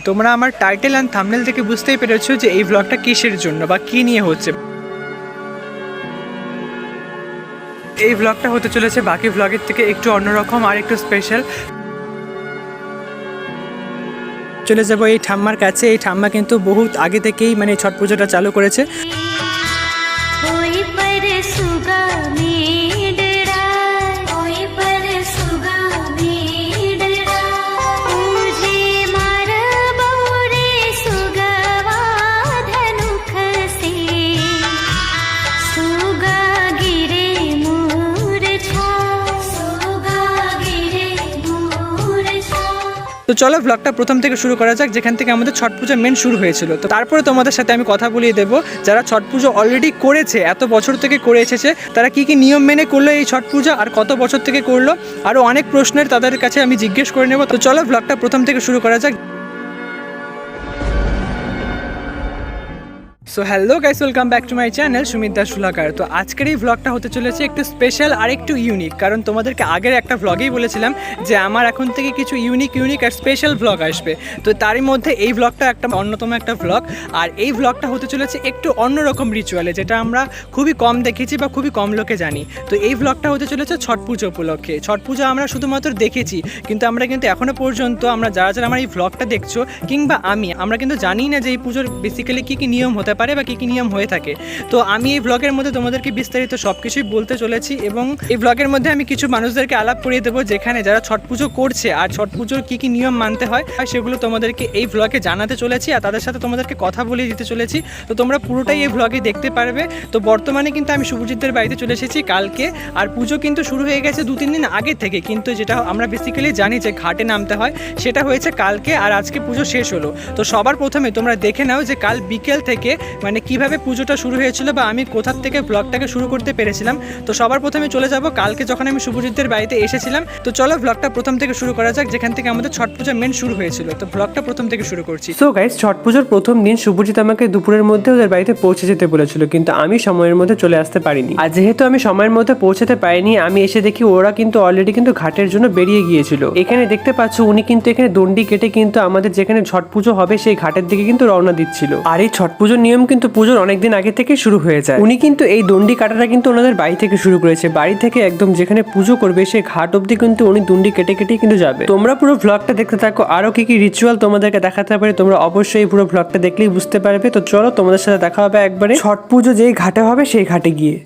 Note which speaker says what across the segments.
Speaker 1: তোমরা আমার title and thumbnail থেকে বুঝতেই পেরেছো যে এই ব্লগটা কিসের জন্য বা কী নিয়ে হচ্ছে। এই ব্লগটা হতে চলেছে বাকি ব্লগের থেকে একটু অন্যরকম আর একটু স্পেশাল। চলে যাবো এই ঠাম্মার কাছে। এই ঠাম্মা কিন্তু বহুত আগে থেকেই মানে ছট পুজোটা চালু করেছে। তো চলো ব্লগটা প্রথম থেকে শুরু করা যাক, যেখান থেকে আমাদের ছট পুজো মেন শুরু হয়েছিল। তো তারপরে তোমাদের সাথে আমি কথা বলিয়ে দেবো যারা ছট পুজো অলরেডি করেছে, এত বছর থেকে করে এসেছে, তারা কি কি নিয়ম মেনে করলো এই ছট পুজো, আর কত বছর থেকে করলো, আরও অনেক প্রশ্নের তাদের কাছে আমি জিজ্ঞেস করে নেবো। তো চলো ব্লগটা প্রথম থেকে শুরু করা যাক। So hello guys, welcome back to my channel Sumit Das Sulakar. তো আজকের এই ব্লগটা হতে চলেছে একটু স্পেশাল আর একটু ইউনিক, কারণ তোমাদেরকে আগের একটা ব্লগেই বলেছিলাম যে আমার এখন থেকে কিছু ইউনিক আর স্পেশাল ব্লগ আসবে। তো তারই মধ্যে এই ব্লগটা একটা অন্যতম একটা ব্লগ, আর এই ব্লগটা হতে চলেছে একটু অন্যরকম রিচুয়ালে, যেটা আমরা খুবই কম দেখেছি বা খুবই কম লোকে জানি। তো এই ব্লগটা হতে চলেছে ছট পুজো উপলক্ষে। ছট পুজো আমরা শুধুমাত্র দেখেছি, কিন্তু আমরা কিন্তু এখনও পর্যন্ত আমরা যারা আমার এই ব্লগটা দেখছো কিংবা আমরা কিন্তু জানি না যে এই পুজোর বেসিক্যালি কী কী নিয়ম হতে পারে বা কী কী নিয়ম হয়ে থাকে। তো আমি এই ব্লগের মধ্যে তোমাদেরকে বিস্তারিত সব কিছুই বলতে চলেছি, এবং এই ব্লগের মধ্যে আমি কিছু মানুষদেরকে আলাপ করিয়ে দেবো যেখানে যারা ছট পুজো করছে আর ছট পুজোর কী কী নিয়ম মানতে হয় সেগুলো তোমাদেরকে এই ব্লগে জানাতে চলেছি, আর তাদের সাথে তোমাদেরকে কথা বলিয়ে দিতে চলেছি। তো তোমরা পুরোটাই এই ব্লগে দেখতে পারবে। তো বর্তমানে কিন্তু আমি শুভজিৎদের বাড়িতে চলে এসেছি কালকে, আর পুজো কিন্তু শুরু হয়ে গেছে 2-3 দিন আগে থেকে, কিন্তু যেটা আমরা বেসিক্যালি জানি যে ঘাটে নামতে হয় সেটা হয়েছে কালকে, আর আজকে পুজো শেষ হলো। তো সবার প্রথমে তোমরা দেখে নাও যে কাল বিকেল থেকে মানে কিভাবে পুজোটা শুরু হয়েছিল বা আমি কোথার থেকে ব্লগটাকে শুরু করতে পেরেছিলাম। তো সবার প্রথমে চলে যাব কালকে যখন আমি শুভজিৎদের বাড়িতে এসেছিলাম। তো চলো ব্লগটা প্রথম থেকে শুরু করা যাক, যেখান থেকে আমাদের ছট পুজো মেন শুরু হয়েছিল। তো ব্লগটা প্রথম থেকে শুরু করছি।
Speaker 2: সো গাইস, ছট পুজোর প্রথম দিন শুভজিৎ আমাকে দুপুরের মধ্যে ওদের বাড়িতে পৌঁছে যেতে বলেছিল, কিন্তু আমি সময়ের মধ্যে চলে আসতে পারিনি। আর যেহেতু আমি সময়ের মধ্যে পৌঁছাতে পারিনি, আমি এসে দেখি ওরা কিন্তু অলরেডি কিন্তু ঘাটের জন্য বেরিয়ে গিয়েছিল। এখানে দেখতে পাচ্ছ উনি কিন্তু এখানে দণ্ডি কেটে কিন্তু আমাদের যেখানে ছট পুজো হবে সেই ঘাটের দিকে কিন্তু রওনা দিচ্ছিল। আর এই ছট পুজোর নিয়ম কিন্তু পুজোর অনেকদিন আগে থেকে শুরু হয়ে যায়। উনি কিন্তু এই দণ্ডি কাটাটা কিন্তু ওনাদের বাড়ি থেকে শুরু করেছে। বাড়ি থেকে একদম যেখানে পুজো করবে সেই ঘাট অব্দি কিন্তু উনি দণ্ডি কেটে কেটে কিন্তু যাবে। তোমরা পুরো ব্লগটা দেখতে থাকো, আরো কি কি রিচুয়াল তোমাদেরকে দেখাতে পারে তোমরা অবশ্যই পুরো ব্লগটা দেখলেই বুঝতে পারবে। তো চলো তোমাদের সাথে দেখা হবে একবারে ছট পুজো যেই ঘাটে হবে সেই ঘাটে গিয়ে।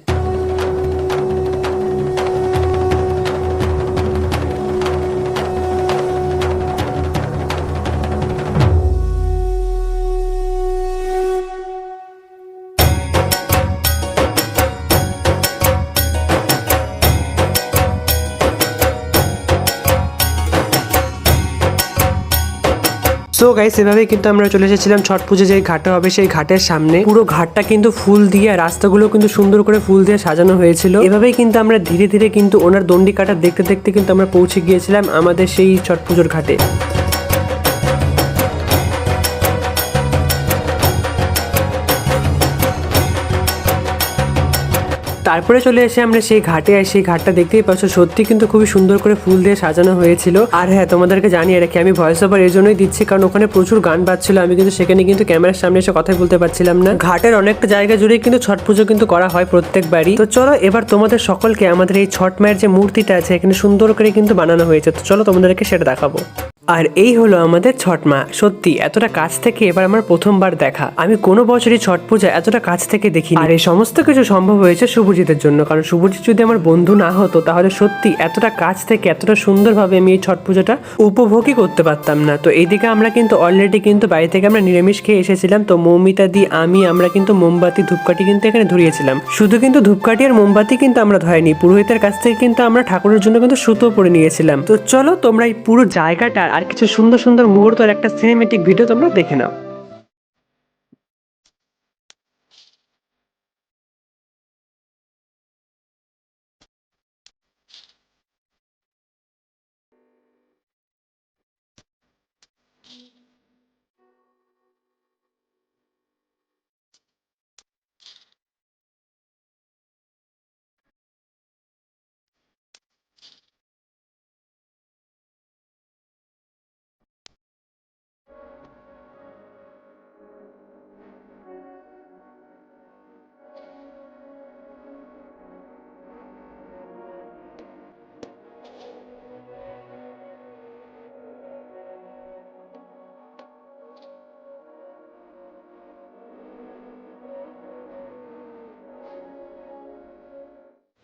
Speaker 2: সো গাইস, এভাবেই কিন্তু আমরা চলে এসেছিলাম ছট পুজো যে ঘাটে হবে সেই ঘাটের সামনে। পুরো ঘাটটা কিন্তু ফুল দিয়ে, রাস্তাগুলো কিন্তু সুন্দর করে ফুল দিয়ে সাজানো হয়েছিল। এভাবেই কিন্তু আমরা ধীরে ধীরে কিন্তু ওনার দণ্ডি কাটা দেখতে দেখতে কিন্তু আমরা পৌঁছে গিয়েছিলাম আমাদের সেই ছট পুজোর ঘাটে। তারপরে চলে এসে আমরা সেই ঘাটে, আর সেই ঘাটটা দেখতেই পাচ্ছ সত্যি কিন্তু খুবই সুন্দর করে ফুল দিয়ে সাজানো হয়েছিল। আর হ্যাঁ, তোমাদেরকে জানিয়ে রাখি আমি ভয়েস ওভার এর জন্যই দিচ্ছি কারণ ওখানে প্রচুর গান বাজছিল, আমি কিন্তু সেখানে কিন্তু ক্যামেরার সামনে এসে কথাই বলতে পারছিলাম না। ঘাটের অনেকটা জায়গা জুড়ে কিন্তু ছট পুজো কিন্তু করা হয় প্রত্যেকবারই। তো চলো এবার তোমাদের সকলকে আমাদের এই ছট মায়ের যে মূর্তিটা আছে এখানে সুন্দর করে কিন্তু বানানো হয়েছে, তো চলো তোমাদেরকে সেটা দেখাবো। আর এই হলো আমাদের ছট মা। সত্যি এতটা কাছ থেকে এবার আমার প্রথমবার দেখা। আমি কোনো বছরই ছট পূজা এতটা কাছ থেকে দেখি। আর এই সমস্ত কিছু সম্ভব হয়েছে শুভজিতের জন্য, কারণ শুভজিৎ যদি আমার বন্ধু না হতো তাহলে সত্যি এতটা কাছ থেকে এতটা সুন্দরভাবে আমি এই ছট পুজোটা উপভোগই করতে পারতাম না। তো এইদিকে আমরা কিন্তু অলরেডি কিন্তু বাড়ি থেকে আমরা নিরামিষ খেয়ে এসেছিলাম। তো মৌমিতা দি আমরা কিন্তু মোমবাতি ধূপকাঠি কিন্তু এখানে ধরিয়েছিলাম। শুধু কিন্তু ধূপকাঠি আর মোমবাতি কিন্তু আমরা ধরাইনি, পুরোহিতের কাছ থেকে কিন্তু আমরা ঠাকুরের জন্য কিন্তু সুতো পরে নিয়েছিলাম। তো চলো তোমরা এই পুরো জায়গাটা আর কিছু সুন্দর সুন্দর মুহূর্তের একটা সিনেমেটিক ভিডিও তোমরা দেখে নাও।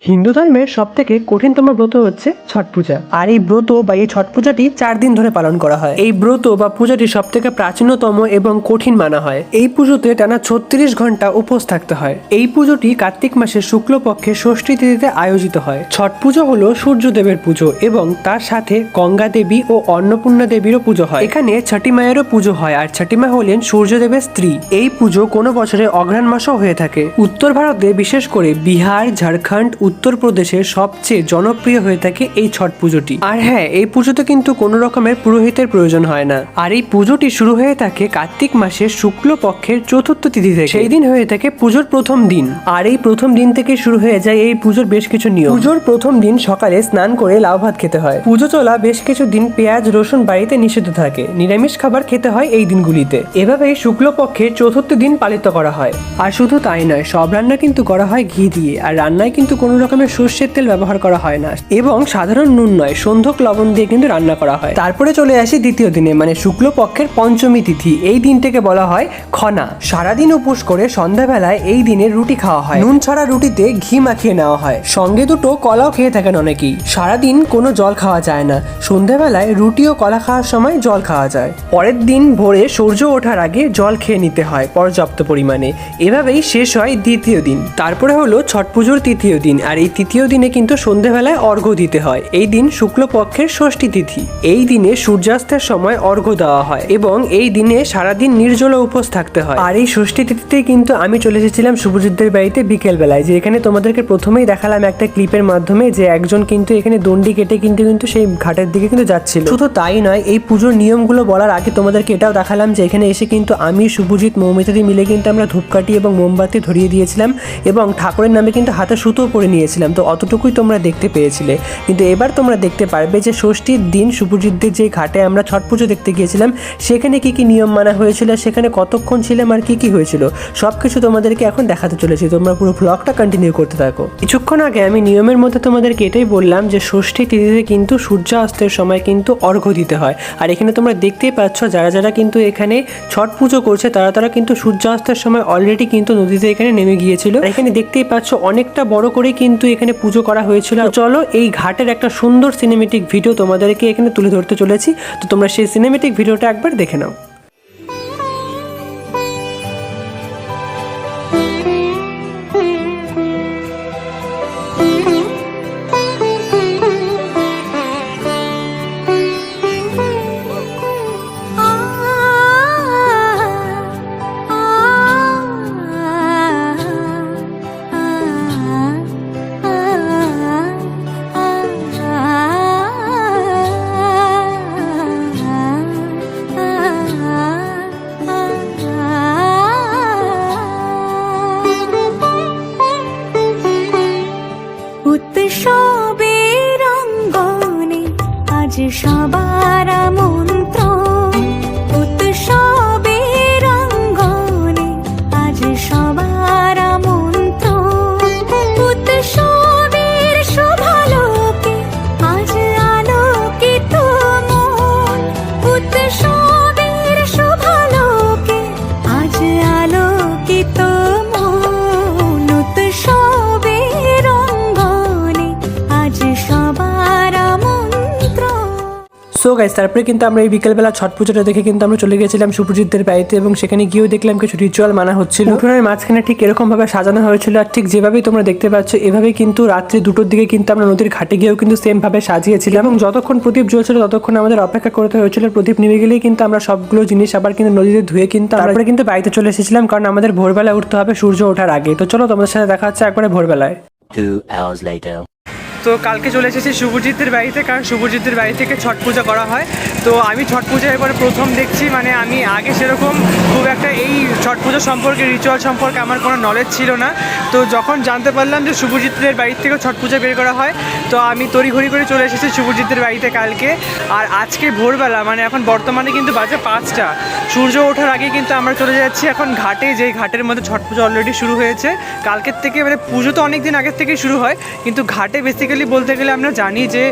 Speaker 2: হিন্দু ধর্মের সব থেকে কঠিনতম ব্রত হচ্ছে ছট পূজা। আর এই ব্রত বা এই ছট পূজাটি 4 দিন ধরে পালন করা হয়। এই ব্রত বা পূজাটি সব থেকে প্রাচীনতম এবং কঠিন মানা হয়। এই পুজোতে টানা 36 ঘন্টা উপোস থাকতে হয়। এই পুজোটি কার্তিক মাসের শুক্লপক্ষে ষষ্ঠী তিথিতে আয়োজিত হয়। ছট পুজো হলো সূর্যদেবের পুজো এবং তার সাথে গঙ্গা দেবী ও অন্নপূর্ণা দেবীরও পুজো হয়। এখানে ছটি মায়েরও পুজো হয়, আর ছটি মা হলেন সূর্যদেবের স্ত্রী। এই পুজো কোনো বছরে অঘ্রাণ মাসও হয়ে থাকে। উত্তর ভারতে বিশেষ করে বিহার, ঝাড়খণ্ড, উত্তরপ্রদেশের সবচেয়ে জনপ্রিয় হয়ে থাকে এই ছট পুজোটি। আর হ্যাঁ, এই পুজোতে কিন্তু কোনো রকমের পুরোহিতের প্রয়োজন হয় না। আর এই পুজোটি শুরু হয়ে থাকে কার্তিক মাসের শুক্লপক্ষের চতুর্থ তিথি থেকে। সেই দিন হয়ে থাকে পুজোর প্রথম দিন। আর এই প্রথম দিন থেকে শুরু হয়ে যায় এই পুজোর বেশ কিছু নিয়ম। পুজোর প্রথম দিন সকালে স্নান করে লাউ ভাত খেতে হয়। পুজো চলা বেশ কিছু দিন পেঁয়াজ রসুন বাড়িতে নিষিদ্ধ থাকে। নিরামিষ খাবার খেতে হয় এই দিনগুলিতে। এভাবেই শুক্লপক্ষের চতুর্থ দিন পালিত করা হয়। আর শুধু তাই নয়, সব রান্না কিন্তু করা হয় ঘি দিয়ে। আর রান্নায় কিন্তু কোনো রকমের সর্ষের তেল ব্যবহার করা হয় না এবং সাধারণ নুন নয়, সন্ধক লবণ দিয়ে কিন্তু রান্না করা হয়। তারপরে চলে আসি দ্বিতীয় দিনে, মানে শুক্লপক্ষের পঞ্চমী তিথি। এই দিনটাকে বলা হয় খনা। সারাদিন উপোস করে সন্ধ্যাবেলায় এই দিনে রুটি খাওয়া হয়। নুন ছাড়া রুটিতে ঘি মাখিয়ে নেওয়া হয়। সঙ্গে দুটো কলাও খেয়ে থাকেন অনেকেই। সারাদিন কোনো জল খাওয়া যায় না। সন্ধ্যাবেলায় রুটি ও কলা খাওয়ার সময় জল খাওয়া যায়। পরের দিন ভোরে সূর্য ওঠার আগে জল খেয়ে নিতে হয় পর্যাপ্ত পরিমাণে। এভাবেই শেষ হয় দ্বিতীয় দিন। তারপরে হলো ছট পুজোর তৃতীয় দিন। আর এই তৃতীয় দিনে কিন্তু সন্ধ্যাবেলায় অর্ঘ্য দিতে হয়। এই দিন শুক্লপক্ষের ষষ্ঠী তিথি। এই দিনে সূর্যাস্তের সময় অর্ঘ্য দেওয়া হয় এবং এই দিনে সারাদিন নির্জল উপোস থাকতে হয়। আর এই ষষ্ঠী তিথিতেই কিন্তু আমি চলে এসেছিলাম শুভজিৎদের বাড়িতে বিকেল বেলায়। যে এখানে তোমাদেরকে প্রথমেই দেখালাম একটা ক্লিপের মাধ্যমে যে একজন কিন্তু এখানে দণ্ডি কেটে কিন্তু সেই ঘাটের দিকে কিন্তু যাচ্ছিল। শুধু তাই নয়, এই পুজোর নিয়মগুলো বলার আগে তোমাদেরকে এটাও দেখালাম যে এখানে এসে কিন্তু আমি, শুভজিৎ, মৌমিতাদি মিলে কিন্তু আমরা ধূপকাঠি এবং মোমবাতি ধরিয়ে দিয়েছিলাম এবং ঠাকুরের নামে কিন্তু হাতে সুতো পরে নিয়েছিলাম। তো অতটুকুই তোমরা দেখতে পেয়েছিলে। কিন্তু এবার তোমরা দেখতে পারবে যে ষষ্ঠীর দিন শুভজিৎদের যে ঘাটে আমরা ছট পুজো দেখতে গিয়েছিলাম সেখানে কি কি নিয়ম মানা হয়েছিল, সেখানে কতক্ষণ ছিলাম আর কি কি হয়েছিল সবকিছু তোমাদেরকে এখন দেখাতে চলেছি। তোমরা পুরো ভ্লগটা কন্টিনিউ করতে থাকো। কিছুক্ষণ আগে আমি নিয়মের মধ্যে তোমাদেরকে এটাই বললাম যে ষষ্ঠী তিথিতে কিন্তু সূর্যাস্তের সময় কিন্তু অর্ঘ্য দিতে হয়। আর এখানে তোমরা দেখতেই পাচ্ছ যারা যারা কিন্তু এখানে ছট পুজো করছে তারা কিন্তু সূর্যাস্তের সময় অলরেডি কিন্তু নদীতে এখানে নেমে গিয়েছিল। এখানে দেখতেই পাচ্ছ অনেকটা বড় করে কিন্তু এখানে পুজো করা হয়েছিল। চলো এই ঘাটের একটা সুন্দর সিনেমেটিক ভিডিও তোমাদেরকে এখানে তুলে ধরতে চলেছি। তো তোমরা সেই সিনেমেটিক ভিডিওটা একবার দেখে নাও।
Speaker 3: উৎসবের অঙ্গনে আজ সবার আমন্ত্রণ। উৎসবের অঙ্গনে আজ সবার আমন্ত্রণ। উৎসবের শোভালোকে আজ আলোকিত মন। উৎসবের শোভালোকে আজ আলোকিত মন। উৎসবের সবার আমন্ত্রণ।
Speaker 2: সো গাইস, তারপরে কিন্তু আমরা এই বিকেলবেলা ছট পুজোটা দেখে কিন্তু আমরা চলে গেছিলাম শুভজিৎদের বাড়িতে এবং সেখানে গিয়েও দেখলাম কিছু রিচুয়াল মানা হচ্ছিল। উঠোনের মাঝখানে ঠিক এরকম ভাবে সাজানো হয়েছিল আর ঠিক যেভাবেই তোমরা দেখতে পাচ্ছ এভাবেই কিন্তু রাত্রি 2টোর দিকে কিন্তু আমরা নদীর ঘাটে গিয়েও কিন্তু সেম ভাবে সাজিয়েছিলাম এবং যতক্ষণ প্রদীপ জ্বলছিল ততক্ষণ আমাদের অপেক্ষা করতে হয়েছিল। প্রদীপ নিভে গেলেই কিন্তু আমরা সবগুলো জিনিস আবার কিন্তু নদীতে ধুয়ে কিন্তু তারপরে কিন্তু বাড়িতে চলে এসেছিলাম, কারণ আমাদের ভোরবেলা উঠতে হবে সূর্য ওঠার আগে। তো চলো তোমাদের সাথে দেখা হচ্ছে একবারে ভোরবেলায়।
Speaker 4: 2 hours later.
Speaker 1: তো কালকে চলে এসেছি শুভজিৎদের বাড়িতে, কারণ শুভজিৎদের বাড়ি থেকে ছট পূজা করা হয়। তো আমি ছট পূজা এবারে প্রথম দেখছি, মানে আমি আগে সেরকম খুব একটা এই ছট পুজো সম্পর্কে, রিচুয়াল সম্পর্কে আমার কোনো নলেজ ছিল না। তো যখন জানতে পারলাম যে শুভজিৎদের বাড়ির থেকেও ছট পূজা বের করা হয়, তো আমি তড়িঘড়ি করে চলে এসেছি শুভজিৎদের বাড়িতে কালকে। আর আজকে ভোরবেলা মানে এখন বর্তমানে কিন্তু বাজে 5টা, সূর্য ওঠার আগে কিন্তু আমরা চলে যাচ্ছি এখন ঘাটে, যেই ঘাটের মধ্যে ছট পুজো অলরেডি শুরু হয়েছে কালকের থেকে। মানে পুজো তো অনেক দিন আগের থেকেই শুরু হয়, কিন্তু ঘাটে বেসিক্যালি বলতে গেলে আমরা জানি যে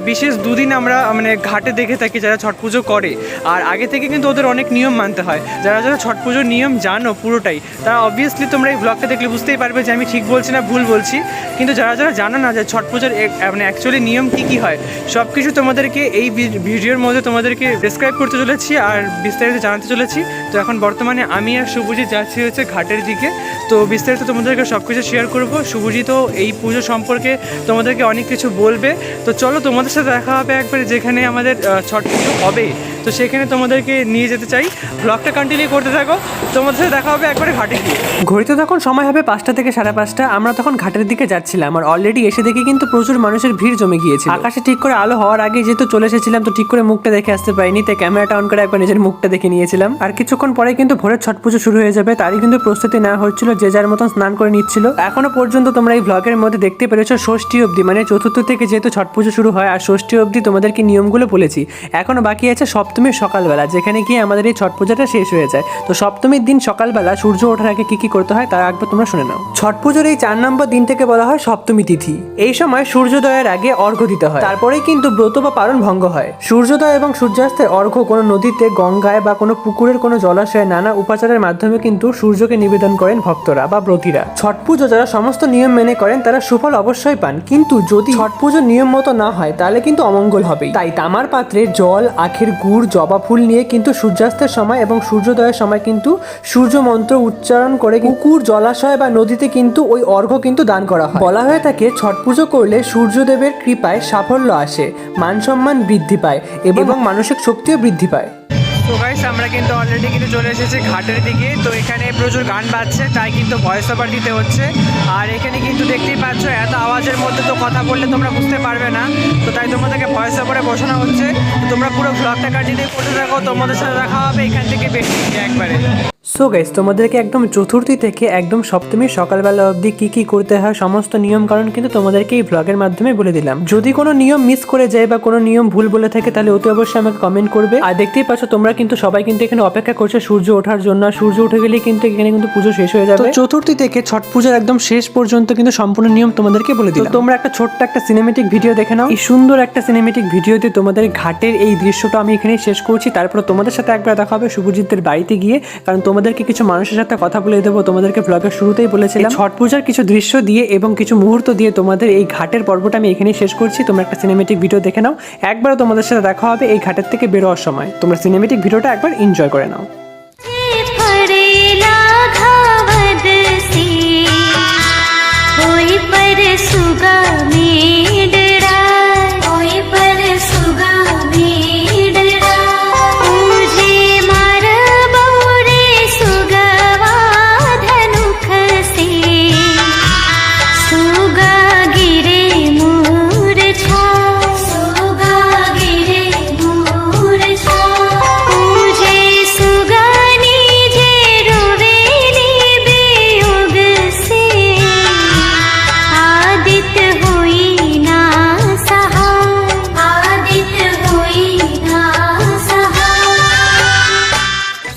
Speaker 1: বিশেষ দুদিন আমরা মানে ঘাটে দেখে থাকি যারা ছট পুজো করে। আর আগে থেকে কিন্তু ওদের অনেক নিয়ম মানতে হয়। যারা যারা ছট পুজোর নিয়ম জানো পুরোটাই, তারা অবভিয়াসলি তোমরা এই ব্লগটা দেখলে বুঝতেই পারবে যে আমি ঠিক বলছি না ভুল বলছি। কিন্তু যারা যারা জানো না যে ছট পুজোর মানে অ্যাকচুয়ালি নিয়ম কী কী হয়, সব কিছু তোমাদেরকে এই ভিডিওর মধ্যে তোমাদেরকে ডেসক্রাইব করতে চলেছি আর বিস্তারিত জানাতে চলেছি। তো এখন বর্তমানে আমি আর শুভজিৎ যাচ্ছি হচ্ছে ঘাটের দিকে। তো বিস্তারিত তোমাদেরকে সব কিছু শেয়ার করবো। শুভজিৎও এই পুজো সম্পর্কে তোমাদেরকে অনেক কিছু বলবে। তো চলো তোমাদের সাথে দেখা হবে একবার যেখানে আমাদের ছট পুজো হবে, তো সেখানে তোমাদেরকে নিয়ে যেতে চাই। ব্লগটা কন্টিনিউ করতে থাকো, তোমাদের সাথে দেখা হবে একবারে ঘাটে গিয়ে।
Speaker 2: ঘড়িতে তখন সময় হবে 5টা থেকে 5:30। আমরা তখন ঘাটের দিকে যাচ্ছিলাম আর অলরেডি এসে দেখি কিন্তু প্রচুর মানুষের ভিড় জমে গিয়েছে। আকাশে ঠিক করে আলো হওয়ার আগে যেহেতু চলে এসেছিলাম, তো ঠিক করে মুখটা দেখে আসতে পারিনি, তাই ক্যামেরাটা অন করে একবার নিজের মুখটা দেখে নিয়েছিলাম। আর কিছুক্ষণ পরে কিন্তু ভোরের ছট পুজো শুরু হয়ে যাবে, তারই কিন্তু প্রস্তুতি নেওয়া হচ্ছিল, যে যার মতন স্নান করে নিচ্ছিল। এখনো পর্যন্ত তোমরা এই ব্লগের মধ্যে দেখতে পেরেছো ষষ্ঠী অবধি, মানে চতুর্থ থেকে যেহেতু ছট পুজো শুরু হয় আর ষষ্ঠী অবধি তোমাদেরকে নিয়মগুলো বলেছি। এখনো বাকি আছে সপ্তমীর সকালবেলা, যেখানে গিয়ে আমাদের এই ছট পুজোটা শেষ হয়ে যায়। তো সপ্তমীর দিন সকালবেলা সূর্য ওঠার আগে কি কি করতে হয় তার একবার তোমরা শুনে নাও। ছট পুজোর এই 4 নম্বর দিন থেকে বলা হয় সপ্তমী তিথি। এই সময় সূর্যোদয়ের আগে অর্ঘ্য দিতে হয়, তারপরেই কিন্তু ব্রত বা পালন ভঙ্গ হয়। সূর্যোদয় এবং সূর্যাস্তের অর্ঘ্য কোনো নদীতে, গঙ্গায় বা কোনো পুকুরের কোনো জলাশয়ে নানা উপাচারের মাধ্যমে কিন্তু সূর্যকে নিবেদন করেন ভক্তরা বা ব্রতীরা। ছট পুজো যারা সমস্ত নিয়ম মেনে করেন তারা সুফল অবশ্যই পান, কিন্তু যদি ছট পুজো নিয়ম মতো না হয় তাহলে কিন্তু অমঙ্গল হবেই। তাই তামার পাত্রে জল, আখের গুড়, জবা ফুল নিয়ে কিন্তু সূর্যাস্তের সময় এবং সূর্যোদয়ের সময় কিন্তু সূর্য মন্ত্র উচ্চারণ করে পুকুর, জলাশয় বা নদীতে কিন্তু ওই অর্ঘ্য কিন্তু দান করা হয়। বলা হয়ে থাকে ছট পুজো করলে সূর্যদেবের কৃপায় সাফল্য আসে, মান সম্মান বৃদ্ধি পায় এবং মানসিক শক্তিও বৃদ্ধি পায়।
Speaker 1: তো গাইস আমরা কিন্তু অলরেডি কিন্তু চলে এসেছি ঘাটের দিকে। তো এখানে প্রচুর গান বাজছে, তাই কিন্তু ভয়েস ওভার দিতে হচ্ছে। আর এখানে কিন্তু দেখতেই পাচ্ছ এত আওয়াজের মধ্যে তো কথা বললে তোমরা বুঝতে পারবে না, তো তাই তোমাদেরকে ভয়েস ওভারে বসানো হচ্ছে। তো তোমরা পুরো ব্লগটা কন্টিনিউ করতে থাকো, তোমাদের সাথে দেখা হবে এখান থেকে বেশি একবারে।
Speaker 2: সো গাইস, তোমাদেরকে একদম চতুর্থী থেকে একদম সপ্তমীর সকালবেলা অবধি কি কি করতে হয় সমস্ত নিয়ম কারণ কিন্তু তোমাদেরকে এই ব্লগের মাধ্যমে বলে দিলাম। যদি কোনো নিয়ম মিস করে যায় বা কোনো নিয়ম ভুল বলে থাকে তাহলে অতি অবশ্যই আমাকে কমেন্ট করবে। আর দেখতেই পাচ্ছ তোমরা কিন্তু সবাই কিন্তু এখানে অপেক্ষা করছে সূর্য ওঠার জন্য। সূর্য উঠে গেলেই কিন্তু এখানে কিন্তু পুজো শেষ হয়ে যাবে। চতুর্থী থেকে ছট পুজোর একদম শেষ পর্যন্ত কিন্তু সম্পূর্ণ নিয়ম তোমাদেরকে বলে দিলাম। তোমরা একটা ছোট্ট একটা সিনেমেটিক ভিডিও দেখে নাও। এই সুন্দর একটা সিনেমেটিক ভিডিওতে তোমাদের ঘাটের এই দৃশ্যটা আমি এখানে শেষ করছি। তারপর তোমাদের সাথে একবার দেখা হবে শুভজিতের বাড়িতে গিয়ে, কারণ তোমাদেরকে কিছু মানুষের সাথে কথা বলে দেবো। তোমাদেরকে ব্লগের শুরুতেই বলেছিলাম ছট পূজার কিছু দৃশ্য দিয়ে এবং কিছু মুহূর্ত দিয়ে তোমাদের এই ঘাটের পর্বটা আমি এখানেই শেষ করছি। তোমরা একটা সিনেমেটিক ভিডিও দেখে নাও। একবারও তোমাদের সাথে দেখা হবে এই ঘাটের থেকে বেরোয়ার সময়। তোমরা সিনেমেটিক ভিডিওটা একবার এনজয় করে নাও।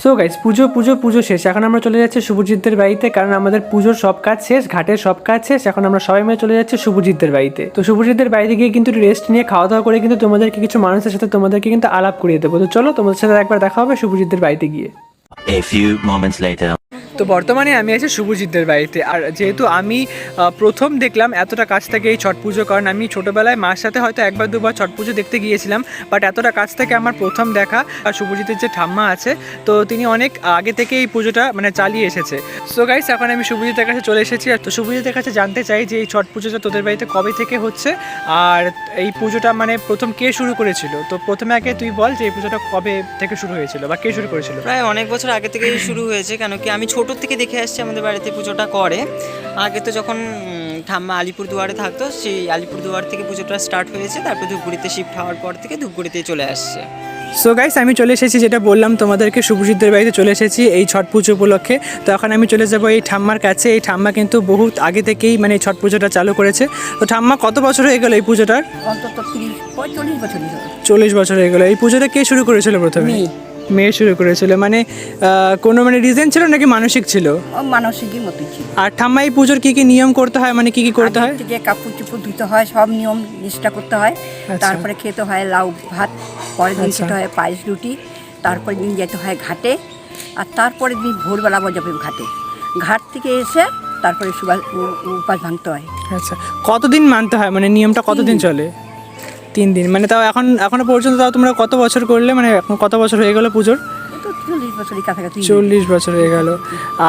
Speaker 2: সো গাইস, পুজো শেষ। এখন আমরা চলে যাচ্ছি শুভজিৎদের বাড়িতে, কারণ আমাদের পুজোর সব কাজ শেষ, ঘাটের সব কাজ শেষ। এখন আমরা সবাই মিলে চলে যাচ্ছি শুভজিৎদের বাড়িতে। তো শুভজিৎদের বাড়িতে গিয়ে কিন্তু রেস্ট নিয়ে খাওয়া দাওয়া করে কিন্তু তোমাদেরকে কিছু মানুষের সাথে তোমাদেরকে কিন্তু আলাপ করিয়ে দেবো। তো চলো তোমাদের সাথে একবার দেখা হবে শুভজিৎদের বাড়িতে গিয়ে।
Speaker 4: A few moments later.
Speaker 1: তো বর্তমানে আমি আছি শুভজিৎদের বাড়িতে। আর যেহেতু আমি প্রথম দেখলাম এতটা কাছ থেকে এই ছট পুজো, কারণ আমি ছোটোবেলায় মার সাথে হয়তো একবার দুবার ছট পুজো দেখতে গিয়েছিলাম, বাট এতটা কাছ থেকে আমার প্রথম দেখা। আর শুভজিতের যে ঠাম্মা আছে, তো তিনি অনেক আগে থেকে এই পুজোটা মানে চালিয়ে এসেছে। সো গাইস, এখন আমি শুভজিতের কাছে চলে এসেছি। আর তো শুভজিতের কাছে জানতে চাই যে এই ছট পুজোটা তোদের বাড়িতে কবে থেকে হচ্ছে, আর এই পুজোটা মানে প্রথম কে শুরু করেছিল। তো প্রথমে আগে তুই বল যে এই পুজোটা কবে থেকে শুরু হয়েছিল বা কে শুরু করেছিল।
Speaker 5: প্রায় অনেক বছর আগে থেকেই শুরু হয়েছে, কেন কি আমি ছোটোর থেকে দেখে আসছি আমাদের বাড়িতে পুজোটা করে। আগে তো যখন ঠাম্মা আলিপুরদুয়ারে থাকতো, সেই আলিপুরদুয়ার থেকে পুজোটা স্টার্ট হয়েছে, তারপর ধূপগুড়িতে শিফট হওয়ার পর থেকে ধূপগুড়িতেই চলে আসছে।
Speaker 1: সো গাইস আমি চলে এসেছি, যেটা বললাম তোমাদেরকে, শুভজিৎদের বাড়িতে চলে এসেছি এই ছট পুজো উপলক্ষে। তো এখন আমি চলে যাব এই ঠাম্মার কাছে। এই ঠাম্মা কিন্তু বহুত আগে থেকেই মানে এই ছট পুজোটা চালু করেছে। তো ঠাম্মা, কত বছর হয়ে গেল এই পুজোটার?
Speaker 6: অন্তত 30-45 বছরই হলো।
Speaker 1: 40 বছর হয়ে গেল। এই পুজোটা কে শুরু করেছিল প্রথমে? মেয়ে শুরু করেছিল। মানে কোনো মানে রিজন ছিল নাকি মানসিক ছিল?
Speaker 6: ও মানসিকই মতোই ছিল।
Speaker 1: আর ঠাম্মা, এই পুজোর কি কি নিয়ম করতে হয়, মানে কি কি করতে হয়?
Speaker 6: আগে থেকে কাপড় চোপড় ধুতে হয়, সব নিয়ম নিষ্ঠা করতে হয়।
Speaker 1: আচ্ছা।
Speaker 6: তারপরে খেতে হয় লাউ ভাত, পরের দিন
Speaker 1: আচ্ছা।
Speaker 6: খেতে হয় পায়েস রুটি, তারপরের দিন যেতে হয় ঘাটে, আর তারপরের দিন ভোরবেলা যাবে ঘাটে। ঘাট থেকে এসে তারপরে উপাস ভাঙতে হয়।
Speaker 1: আচ্ছা, কতদিন মানতে হয়, মানে নিয়মটা কতদিন চলে? 3 দিন। মানে তাও এখনো পর্যন্ত তাও তোমরা কত বছর করলে, মানে এখন কত বছর হয়ে গেল পুজোর?
Speaker 6: এই তো 40 বছরই কাছাকাছি।
Speaker 1: 40 বছর হয়ে গেল।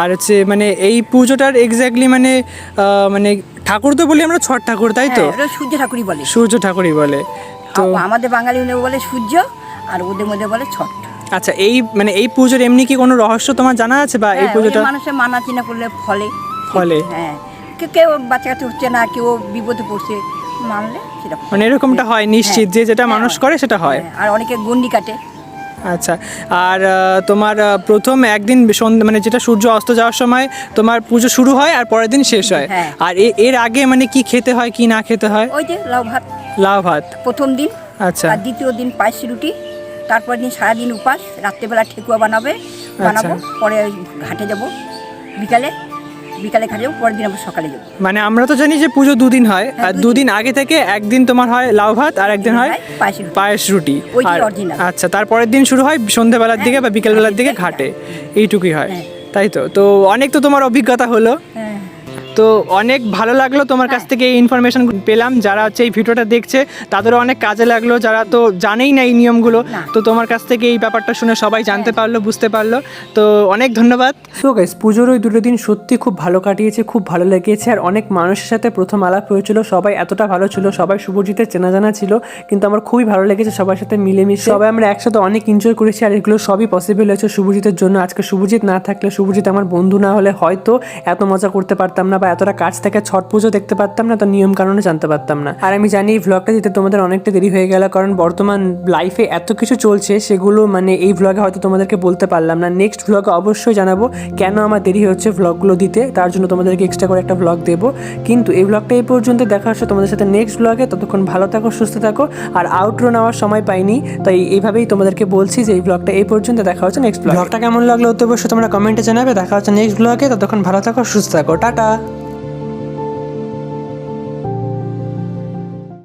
Speaker 1: আর হচ্ছে মানে এই পুজোটার এক্স্যাক্টলি মানে ঠাকুর তো বলি আমরা ছট ঠাকুর, তাই তো?
Speaker 6: হ্যাঁ, ওটা সূর্য ঠাকুরই বলে।
Speaker 1: সূর্য ঠাকুরই বলে তো।
Speaker 6: আমাদের বাঙালি বলে সূর্য, আর ওদের মধ্যে বলে ছট।
Speaker 1: আচ্ছা, এই পুজোর এমনি কি কোনো রহস্য তোমার জানা আছে, বা এই
Speaker 6: হ্যাঁ,
Speaker 1: পুজোটা
Speaker 6: ওই মানুষের মানা চিনা করলে ফলে।
Speaker 1: ফলে?
Speaker 6: হ্যাঁ, কেউ বাচ্চা কাছে হচ্ছে না, কেউ বিপদে পড়ছে, মানলে সেটা
Speaker 1: মানে এরকমটা হয় নিশ্চিত, যে যেটা মানুষ করে সেটা হয়।
Speaker 6: হ্যাঁ, আর অনেকে গন্ডি কাটে।
Speaker 1: আচ্ছা, আর তোমার প্রথম একদিন সন্ধ্যা মানে যেটা সূর্য অস্ত যাওয়ার সময় তোমার পুজো শুরু হয় আর পরের দিন শেষ হয়।
Speaker 6: হ্যাঁ।
Speaker 1: আর এর আগে মানে কি খেতে হয় কি না খেতে হয়?
Speaker 6: ওই যে লাউ ভাত
Speaker 1: লাউ ভাত।
Speaker 6: প্রথম দিন,
Speaker 1: আচ্ছা।
Speaker 6: আর দ্বিতীয় দিন পায়েস রুটি, তারপর দিন সারাদিন উপাস, রাত্রেবেলা ঠেকুয়া বানাবো, পরে ওই ঘাটে যাব, বিকালে ঘাটে যাবো, পরের দিন আবার সকালে যাবো।
Speaker 1: মানে আমরা তো জানি যে পুজো 2 দিন হয়,
Speaker 6: হ্যাঁ,
Speaker 1: আর
Speaker 6: 2
Speaker 1: দিন আগে থেকে একদিন তোমার হয় লাউ ভাত আর একদিন হয়
Speaker 6: পায়েস রুটি।
Speaker 1: পায়েস রুটি।
Speaker 6: ওইটাই
Speaker 1: আর
Speaker 6: original।
Speaker 1: আচ্ছা, তারপরের দিন শুরু হয় সন্ধ্যেবেলার দিকে বা বিকেলবেলার দিকে ঘাটে, এইটুকুই হয়,
Speaker 6: হ্যাঁ।
Speaker 1: তাই তো? তো অনেক তো তোমার অভিজ্ঞতা হলো।
Speaker 6: হ্যাঁ।
Speaker 1: তো অনেক ভালো লাগলো তোমার কাছ থেকে এই ইনফরমেশন পেলাম। যারা হচ্ছে এই ভিডিওটা দেখছে তাদেরও অনেক কাজে লাগলো, যারা তো জানেই না এই নিয়মগুলো।
Speaker 6: না।
Speaker 1: তো তোমার কাছ থেকে এই ব্যাপারটা শুনে সবাই জানতে পারলো, বুঝতে পারলো। তো অনেক ধন্যবাদ।
Speaker 2: সো গাইস, পুজোর ওই 2 দিন সত্যি খুব ভালো কাটিয়েছে, খুব ভালো লেগেছে। আর অনেক মানুষের সাথে প্রথম আলাপ হয়েছিল, সবাই এতটা ভালো ছিল, সবাই শুভজিতের চেনা জানা ছিল, কিন্তু আমার খুবই ভালো লেগেছে সবার সাথে মিলেমিশে। সবাই আমরা একসাথে অনেক এনজয় করেছি, আর এগুলো সবই পসিবল হয়েছে শুভজিতের জন্য। আজকে শুভজিৎ না থাকলে, শুভজিৎ আমার বন্ধু না হলে হয়তো এত মজা করতে পারতাম না, বা এতটা কাছ থেকে ছট পুজো দেখতে পারতাম না, তো নিয়ম কারণে জানতে পারতাম না। আর আমি জানি এই ভ্লগটা দিতে তোমাদের অনেকটা দেরি হয়ে গেল, কারণ বর্তমান লাইফে এত কিছু চলছে, সেগুলো মানে এই ভ্লগে হয়তো তোমাদেরকে বলতে পারলাম না। নেক্সট ভ্লগে অবশ্যই জানাবো কেন আমার দেরি হচ্ছে ভ্লগগুলো দিতে, তার জন্য তোমাদেরকে এক্সট্রা করে একটা ভ্লগ দেবো। কিন্তু এই ভ্লগটা এই পর্যন্ত, দেখা হচ্ছে তোমাদের সাথে নেক্সট ভ্লগে। ততক্ষণ ভালো থাকো, সুস্থ থাকো। আর আউটরো নেওয়ার সময় পাইনি, তাই এইভাবেই তোমাদেরকে বলছি যে এই ভ্লগটা এই পর্যন্ত, দেখা হচ্ছে নেক্সট ভ্লগটা কেমন লাগলো অবশ্যই তোমরা কমেন্টে জানাবে। দেখা হচ্ছে নেক্সট ভ্লগে, ততক্ষণ ভালো থাকো, সুস্থ থাকো, টাটা।